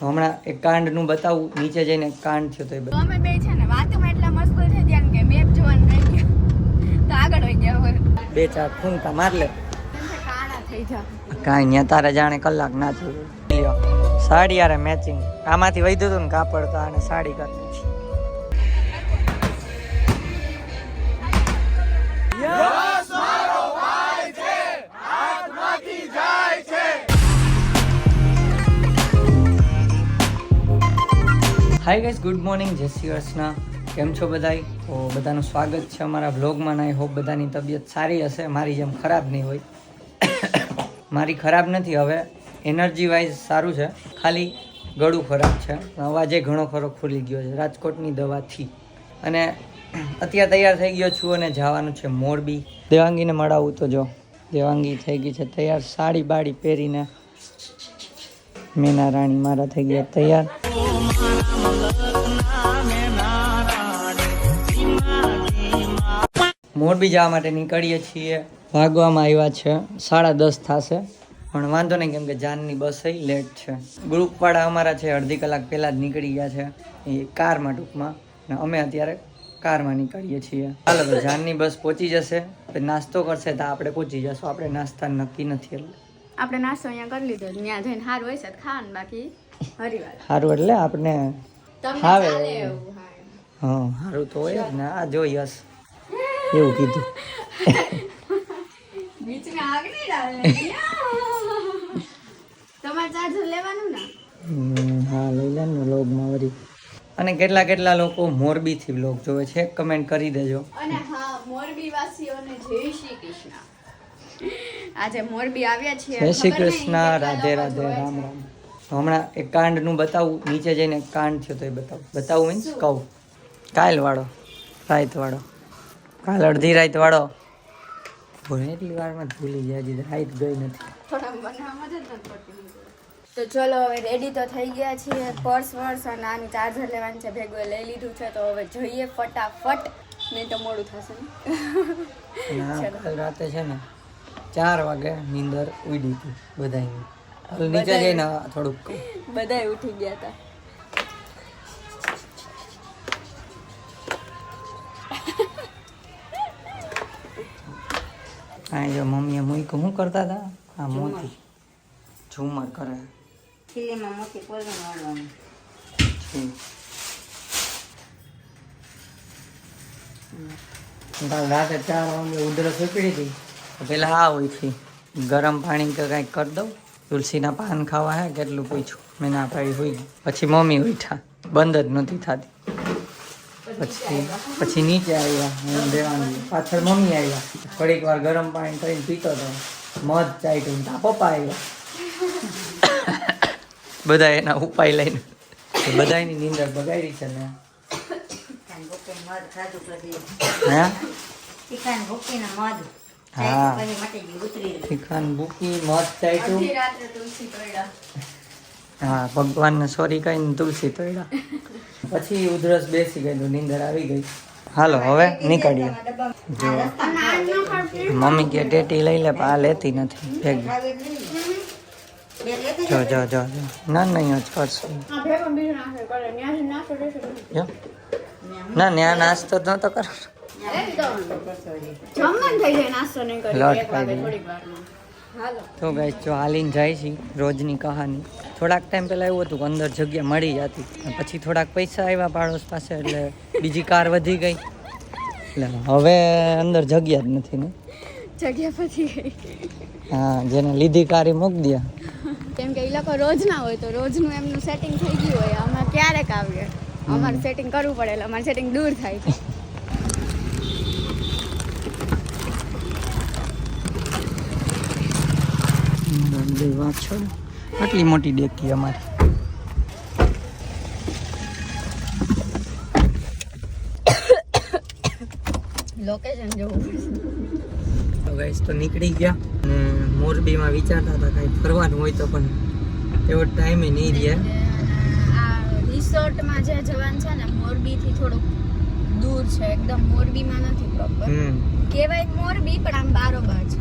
હમણાં એક કાંડનું બતાવું, નીચે જઈને એક કાંડ થયો તો એ અમે બે છે ને વાતમાં એટલા મશગુલ થઈ ગયા કે મેપ જોવાનું રહી ગયું તો આગળ વહી ગયા હોય. બે ચાર ફૂંકા માર લે કાણા થઈ જા કાંઈ ત્યાં તારે જાણે કલાક ના થયું. સાડી યાર મેચિંગ આમાંથી વધ્યું હતું ને કાપડ તો આને સાડી કરી હાય ગાઈસ, ગુડ મોર્નિંગ, જય શ્રી કૃષ્ણ. કેમ છો બધાય? તો બધાનું સ્વાગત છે અમારા વ્લોગમાં. આઈ હોપ બધાની તબિયત સારી હશે, મારી જેમ ખરાબ નહીં હોય. મારી ખરાબ નથી, હવે એનર્જી વાઇઝ સારું છે, ખાલી ગળું ખરાબ છે. અવાજે ઘણો ખરો ખુલી ગયો છે રાજકોટની દવાથી. અને અત્યારે તૈયાર થઈ ગયો છું અને જવાનું છે મોરબી. દેવાંગીને મળાવું તો જો દેવાંગી થઈ ગઈ છે તૈયાર, સાડી બાડી પહેરીને. મેના રાણી મારા થઈ ગયા તૈયાર. મોરબી જવા માટે નીકળીએ છીએ. ભાગવામાં આવ્યા છે 10:30 થશે, પણ વાંધો નહીં કેમ કે જાનની બસ લેટ છે. ગ્રુપવાળા અમારા છે અડધી કલાક પહેલાં જ નીકળી ગયા છે, એ કારમાં ટૂંકમાં, ને અમે અત્યારે કારમાં નીકળીએ છીએ. ચાલો તો જાનની બસ પહોંચી જશે, નાસ્તો કરશે તો આપણે પહોંચી જશું. આપણે નાસ્તા નક્કી નથી, એટલે આપણે નાસ્તો અહીંયા કરી લીધો, ત્યાં જઈને સારું હોય છે ખાવાનું, બાકી હરીવાર સારું એટલે આપણે તમને હાવે ચાલે એવું. હા સારું તો હોય જ ને. આ જો યસ એવું કીધું. બીચમાં આગ નહીં ડાલે તમારે ચાર્જર લેવાનું ને. હા લઈ લે ને વ્લોગમાં વળી. અને કેટલા લોકો મોરબીથી વ્લોગ જોવે છે, કમેન્ટ કરી દેજો. અને હા, મોરબી વાસીઓને જય શ્રી કૃષ્ણ. આજે મોરબી આવ્યા છીએ. જય શ્રી કૃષ્ણ, રાધે રાધે, રામ રામ. હમણાં એક કાંડનું બતાવું, નીચે જઈને એક કાંડ થયો તો એ બતાવું મીન્સ કહું. કાલ વાળો રાત વાળો, કાલ અડધી રાત વાળો. એટલી વારમાં ભૂલી ગયા, હજી રાત ગઈ નથી. થોડા બનાવવામાં જ નથી પડતી. તો ચલો હવે રેડી તો થઈ ગયા છીએ. પર્સ વર્સ અને આનું ચાર્જર લેવાનું છે, ભેગું લઈ લીધું છે. તો હવે જોઈએ ફટાફટ, નહીં તો મોડું થશે ને. કાલ રાતે છે ને 4 વાગે નીંદર ઉડી હતી બધાની. નીચે જઈને થોડુંક બધાય ઉઠી ગયા હતા. હા જો મમ્મીએ મૂક્યું, શું કરતા હતા? હા મોતી ઝુમર કરે. રાતે 4 વાગે ઉધરસ ઉપડી હતી, પેલા આ હોય છે ગરમ પાણી કે કાંઈક કરી દઉં, તુલસીના પાન ખાવા હે કેટલું પૂછ્યું, મેં ના પાડી હોઈ ગઈ. પછી મમ્મી ઉઠ્યા, બંધ જ નહોતી થતી. પછી નીચે આવ્યા, હું દેવાની પાછળ મમ્મી આવ્યા. થોડીક વાર ગરમ પાણી કરીને પીતો હતો, મધ ચાટ્યું, તા પપ્પા આવ્યા. બધા એના ઉપાય લઈને બધાની નીંદર બગાડી છે ને. હા તીખાન ભૂકી મધ ચાટ્યું. હા ભગવાનને સોરી કહીને તુલસી તોડ્યા. પછી ઉધરસ બેસી ગઈ, નીંદર આવી ગઈ. હાલો હવે નીકળીએ. જો મમ્મી કે ટેટી લઈ લે, આ લેતી નથી ભેગી. જો જો જો ના નહીં જ કરશું. ના ન્યા નાસ્તો નતો કરો. તો ગાઈસ જો હાલીને જાય છે, રોજની કહાની. થોડાક ટાઈમ પહેલાં એવું હતું કે અંદર જગ્યા મળી જતી, પછી થોડાક પૈસા આવ્યા પાડોશ પાસે, એટલે બીજી કાર વધી ગઈ, એટલે હવે અંદર જગ્યા જ નથી ને. જગ્યા પછી ગઈ. હા જેને લીધી કાર એ મૂકી દે. કેમ કે એ લોકો રોજ ના હોય તો રોજનું એમનું સેટિંગ થઈ ગયું હોય, અમે ક્યારેક આવીએ, અમારે સેટિંગ કરવું પડે, એટલે અમારે સેટિંગ દૂર થાય છે. આટલી મોટી ડેકી અમારી. લોકેશન જોવું તો ગાઈસ તો નીકળી ગયા, અને મોરબીમાં વિચારતા હતા કાંઈ ફરવાનું હોય તો, પણ એવો ટાઈમ નહીં રહ્યા. આ રિસોર્ટમાં જે જવાનું છે ને, મોરબીથી થોડુંક દૂર છે, એકદમ મોરબીમાં નથી પ્રોપર. કહેવાય મોરબી પણ આમ બારોબાર છે.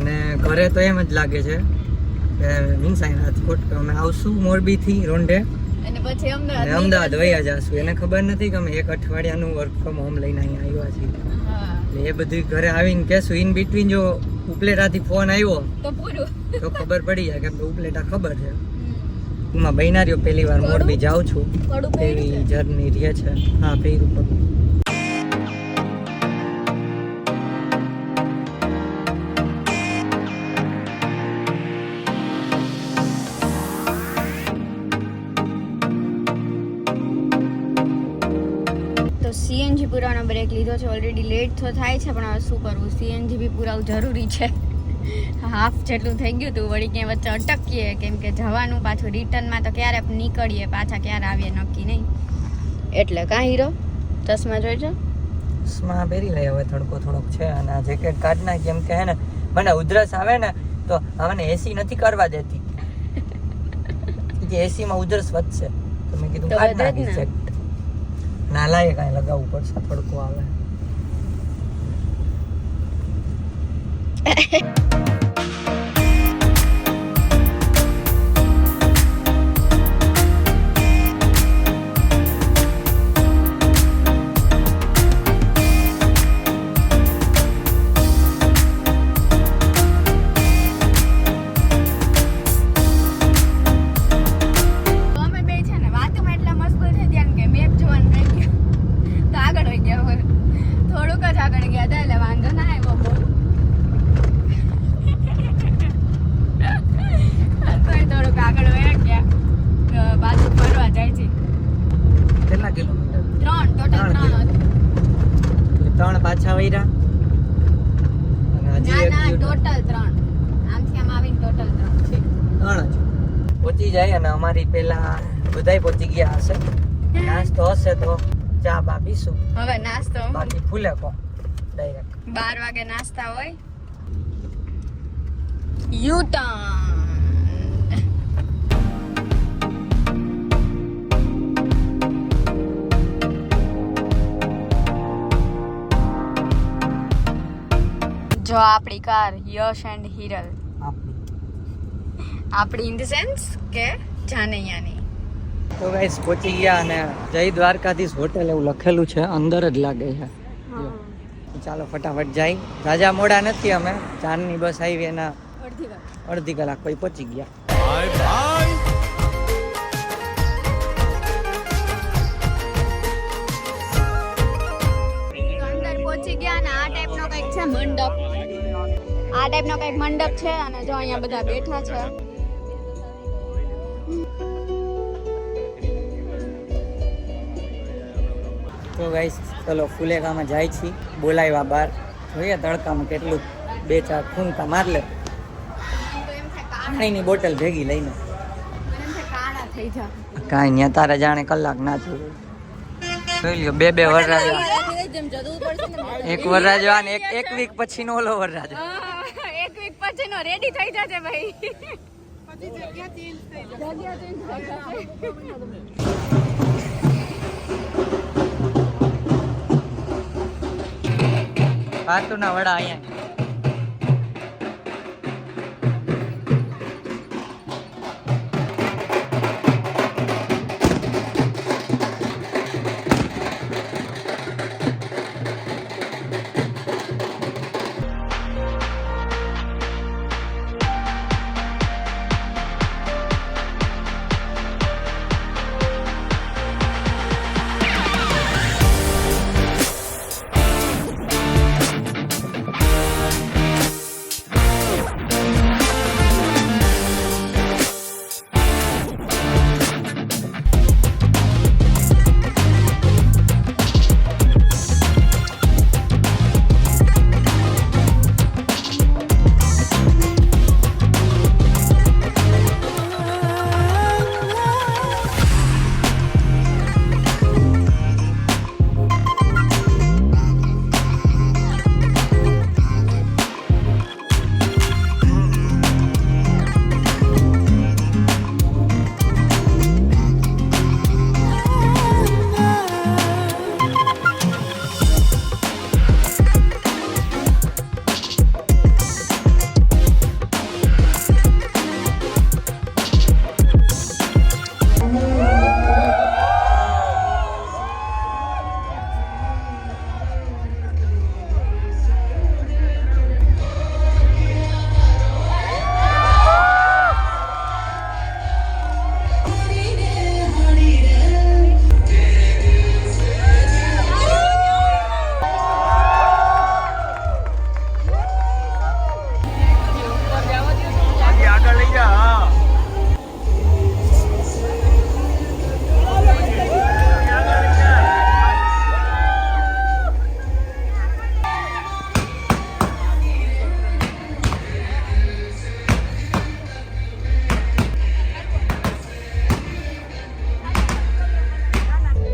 અને ઘરે તો એમ જ લાગે છે મીન્સ અહીં રાજકોટ કે અમે આવશું મોરબીથી રોંઢે અને પછી અને અમદાવાદ અમદાવાદ વયા જશું. એને ખબર નથી કે અમે 1 અઠવાડિયાનું વર્ક ફ્રોમ હોમ લઈને અહીંયા આવ્યા છીએ. હા એટલે એ બધું ઘરે આવીને કહેશું. ઇન બિટવીન જો ઉપલેટાથી ફોન આવ્યો તો પૂરું તો ખબર પડી જાય કે ઉપલેટા ખબર છે. એમાં બૈનારીઓ પહેલી વાર મોરબી જાઉં છું પડું પહેર્યું એવી જર્ની રહે છે. હા પહેર્યું પડું. તો સીએનજી પુરાવાનો બ્રેક લીધો છે. ઓલરેડી લેટ તો થાય છે પણ હવે શું કરવું, સીએનજી બી પુરાવું જરૂરી છે. હાફ જેટલું થઈ ગયું હતું, વળી ક્યાંય વચ્ચે અટકીએ કેમ કે જવાનું પાછું રિટર્નમાં તો ક્યારે નીકળીએ પાછા ક્યારે આવીએ નક્કી નહીં. એટલે કાં હીરો ચશ્મા જોઈજો. ચશ્મા પહેરી લઈ હવે તડકો થોડોક છે અને આ જેકેટ કાઢ નાખ. કેમ કે હે ને મને ઉધરસ આવે ને તો મને એસી નથી કરવા દેતી કે એસીમાં ઉધરસ વધશે તો મેં કીધું તો કાઢ વધે જ નાખી ને. જેકેટ. ના લાગે કાંઈ લગાવવું પડશે તડકો આવે. તો અમે બે છે ને વાતમાં એટલા મશગુલ થઈ ગયા ને કે મેપ જોવાનું રહી ગયું તો આગળ વહી ગયા. હવે થોડુંક જ આગળ ગયા હતા એટલે વાંધો ના આવ્યો બહુ. તોય થોડુંક આગળ વયા ગયા. પાછું ફરવા જાય છે. કેટલા કિલોમીટર? 3 ટોટલ 3 હતું. 3 પાછા વૈરા અને હજી ના એક ના થયું. ટોટલ 3. આમથી આમ આવીને ટોટલ 3. 3 જ પહોંચી જાય અને અમારી પેલા બધાય પહોંચી ગયા હશે. નાસ્તો હશે તો ચા બા પીશું, હવે નાસ્તો બાકી ફૂલે કો ડાયરેક્ટ. 12 વાગે નાસ્તા હોય. U turn. જો આપણી કાર યશ એન્ડ હિરલ. આપણી ઇન ધ સેન્સ કે જાનૈયાની. તો ગાઈસ પહોંચી ગયા અને જય દ્વારકાધીશ હોટેલ એવું લખેલું છે, અંદર જ લાગે છે. ચાલો ફટાફટ જાય. રાજા મોડા નથી અમે. 4ની બસ આવી એના અડધી કલાક પછી પહોંચી ગયા. અંદર પહોંચી ગયા અને આ ટાઈપનો કંઈક છે મંડપ. આ ટાઈપનો કંઈક મંડપ છે અને જો અહીંયા બધા બેઠા છે. તો ગાઈસ ચલો ફુલેકામાં જાય છીએ. બોલાવ્યા બહાર જોઈએ તડકામાં કેટલું 2-4 ખૂંકા માર લે. પાણીની બોટલ ભેગી લઈને કાળા થઈ જા. કાંઈ ત્યાં તારે જાણે કલાક ના થયું. જોઈ લ્યો 2 વરરાજા. એક વરરાજો અને એક વીક પછીનો ઓલો વરરાજો. એક વીક પછીનો રેડી થઈ જશે ભાઈ. પાતુના વડા અહીંયા.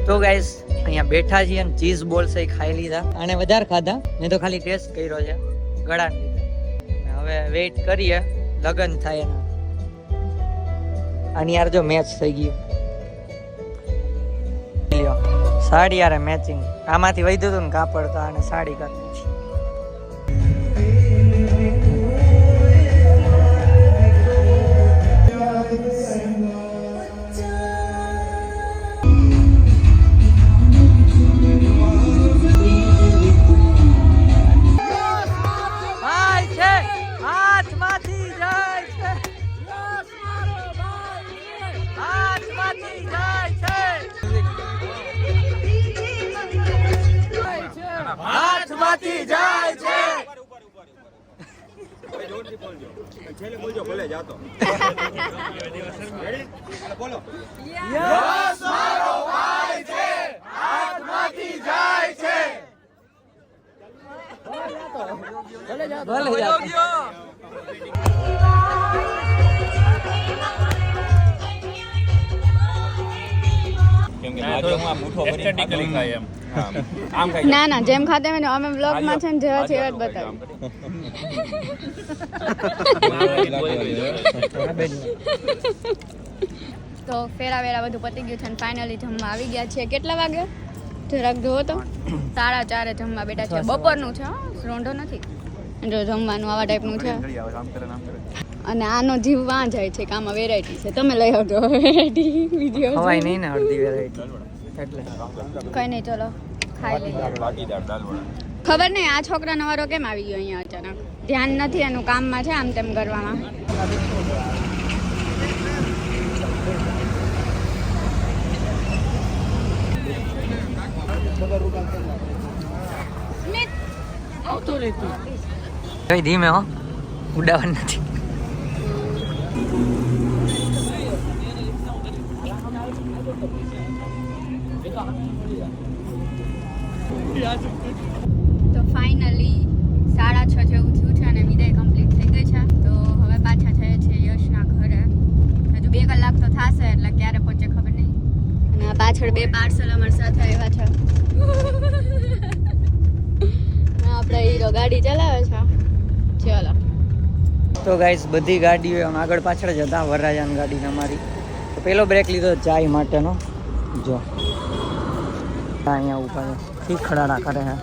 તો ગાઈસ અહીંયા બેઠા છીએ અને ચીઝ બોલ્સ એ ખાઈ લીધા અને વધારે ખાધા, મેં તો ખાલી ટેસ્ટ કર્યો છે ગળા લીધા. હવે વેઇટ કરીએ લગન થાય એના. અને યાર જો મેચ થઈ ગયું, લ્યો સાડી યાર મેચિંગ, આમાંથી વધ્યું હતું ને કાપડ તો આને સાડી કરી દીધી. ના ના જેમ ખાતે હોય ને અમે વ્લોગ માં છે ને જેવા છે એવા જ બતાવ્યું. તો ફેરા વેરા બધું પતી ગયું છે અને ફાઇનલી જમવા આવી ગયા છે. કેટલા વાગે જરાક જોવો તો 4:30 જમવા બેઠા છે. બપોરનું છે, રોંઢો નથી. જો જમવાનું આવા ટાઈપનું છે અને આનો જીવ વાં જાય છે કે આમાં વેરાયટી છે. તમે લઈ આવજો વેરાયટી વિડીયો ખવાય નહીં ને અડધી વેરાયટી એટલે કઈ નહીં, ચલો ખાઈ લઈએ. ખબર નહીં આ છોકરા નવારો કેમ આવી ગયો અહીંયા અચાનક, ધ્યાન નથી એનું કામમાં છે આમ તેમ કરવામાં. કઈ ધીમે હો, ઉડાવવાનું નથી. તો ફાઇનલી 6:30 જેવું થયું છે અને વિદાય કમ્પ્લીટ થઈ ગઈ છે. તો હવે પાછા થયા છે યશના ઘરે. હજુ 2 કલાક તો થશે એટલે ક્યારે પહોંચે ખબર નહીં. અને આ પાછળ 2 પાર્સલ અમારી સાથે આવ્યા છે. આપણે હીરો ગાડી ચલાવે છે. ચલો તો ગાઈસ બધી ગાડીઓ આમ આગળ પાછળ જ હતા. વરરાજાની ગાડીને અમારી તો પેલો બ્રેક લીધો ચાય માટેનો. જો અહીંયા ઉભા છે, ખીખડાડા કરે છે.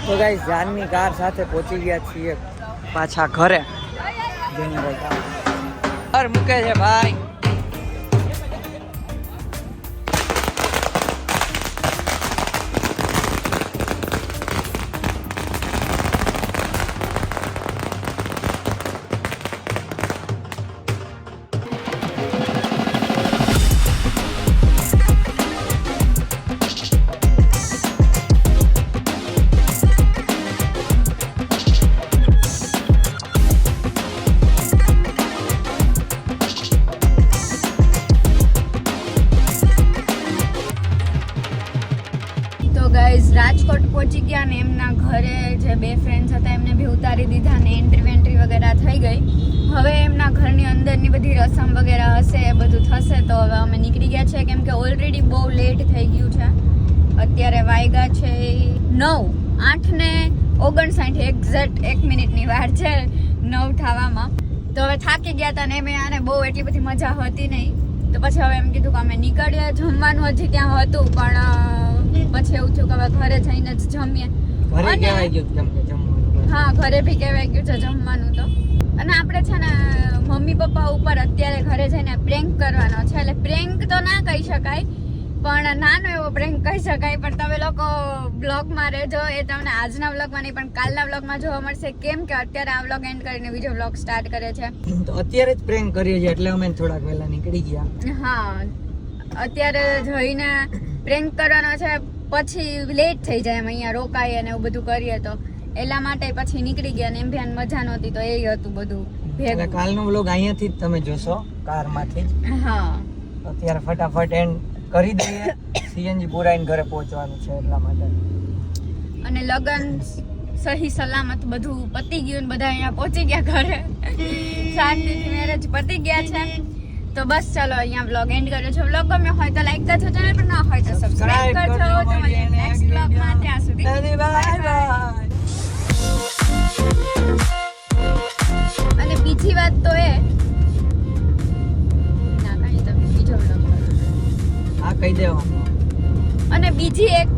તો ગાઈસ જાનની કાર સાથે પહોંચી ગયા છીએ પાછા ઘરે. ઘર મૂકે છે ભાઈ. રાજકોટ પહોંચી ગયા ને એમના ઘરે જે 2 ફ્રેન્ડ્સ હતા એમને બી ઉતારી દીધા ને એન્ટ્રી વગેરે થઈ ગઈ. હવે એમના ઘરની અંદરની બધી રસમ વગેરે હશે એ બધું થશે. તો હવે અમે નીકળી ગયા છે કેમ કે ઓલરેડી બહુ લેટ થઈ ગયું છે. અત્યારે વાગ્યા છે 9:59 એક્ઝેક્ટ 1 મિનિટની વાર છે 9 થવામાં. તો હવે થાકી ગયા હતા ને મેં આને બહુ એટલી બધી મજા હતી નહીં. તો પછી હવે એમ કીધું કે અમે નીકળીએ. જમવાનું હજી ત્યાં હતું પણ પછી એવું થયું કે હવે ઘરે જઈને જ જમીએ. હા ઘરે બી કહેવાય ગયું છે જમવાનું તો. અને આપણે છે ને મમ્મી પપ્પા ઉપર અત્યારે ઘરે જઈને પ્રેન્ક કરવાનો છે. એટલે પ્રેન્ક તો ના કહી શકાય પણ નાનો એવો પ્રેન્ક કહી શકાય. પણ તમે લોકો બ્લોગમાં રહેજો, એ તમને આજના બ્લોગમાં નહીં પણ કાલના બ્લોગમાં જોવા મળશે. કેમ કે અત્યારે આ બ્લોગ એન્ડ કરીને બીજો બ્લોગ સ્ટાર્ટ કરે છે. તો અત્યારે જ પ્રેન્ક કરીએ છીએ એટલે અમે થોડાક વહેલા નીકળી ગયા. હા અત્યારે જઈને પ્રેન્ક કરવાનો છે પછી લેટ થઈ જાય એમ, અહીંયા રોકાઈએ ને એવું બધું કરીએ તો એટલા માટે પછી નીકળી ગયા. ને એમ ભી મજા નહોતી તો એ હતું બધું ભેગું. કાલનો બ્લોગ અહીંયાથી જ તમે જોશો કારમાંથી જ. હા અત્યારે ફટાફટ એન્ડ કરી દઈએ. સીએનજી પુરાઈને ઘરે પહોંચવાનું છે એટલા માટે. અને લગન સહી સલામત બધું પતી ગયું ને બધા અહીંયા પહોંચી ગયા ઘરે. શાંતિથી મેરેજ પતી ગયા છે. તો બસ ચલો અહીંયા વ્લોગ એન્ડ કર્યો છે. વ્લોગ ગમ્યો હોય તો લાઈક કરજો, ચેનલ પર ના હોય તો સબસ્ક્રાઇબ કરજો. તો મળીએ નેક્સ્ટ વ્લોગમાં. ત્યાં સુધી બાય બાય. અને બીજી વાત તો એ ના કઈ તમે બીજો વ્લોગ આ કહી દેવાનું. અને બીજી એક